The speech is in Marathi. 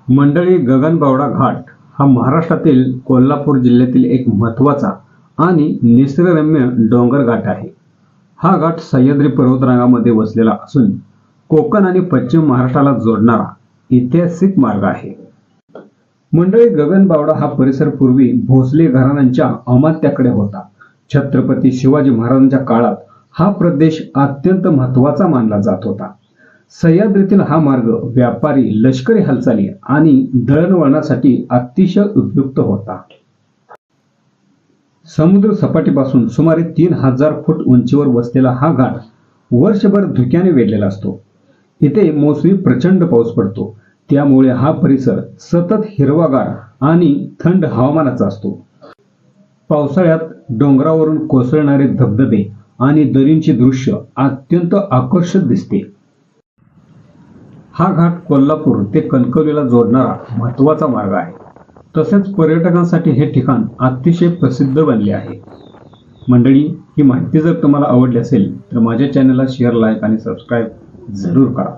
मंडळी, गगनबावडा घाट हा महाराष्ट्रातील कोल्हापूर जिल्ह्यातील एक महत्त्वाचा आणि निसर्गरम्य डोंगर घाट आहे. हा घाट सह्याद्री पर्वतरांगामध्ये वसलेला असून कोकण आणि पश्चिम महाराष्ट्राला जोडणारा ऐतिहासिक मार्ग आहे. मंडळी, गगनबावडा हा परिसर पूर्वी भोसले घराण्यांच्या अमात्याकडे होता. छत्रपती शिवाजी महाराजांच्या काळात हा प्रदेश अत्यंत महत्त्वाचा मानला जात होता. सह्याद्रीतील हा मार्ग व्यापारी, लष्करी हालचाली आणि दळणवळणासाठी अतिशय उपयुक्त होता. समुद्र सपाटीपासून सुमारे 3000 फूट उंचीवर वसलेला हा घाट वर्षभर धुक्याने वेढलेला असतो. इथे मोसमी प्रचंड पाऊस पडतो, त्यामुळे हा परिसर सतत हिरवागार आणि थंड हवामानाचा असतो. पावसाळ्यात डोंगरावरून कोसळणारे धबधबे आणि दरींचे दृश्य अत्यंत आकर्षक दिसते. हा घाट कोल्हापूर ते कणकवलीला जोडणारा महत्त्वाचा मार्ग आहे. तसेच पर्यटकांसाठी हे ठिकाण अतिशय प्रसिद्ध बनले आहे. मंडळी, ही माहिती जर तुम्हाला आवडली असेल तर माझ्या चॅनलला शेअर, लाईक आणि सबस्क्राईब जरूर करा.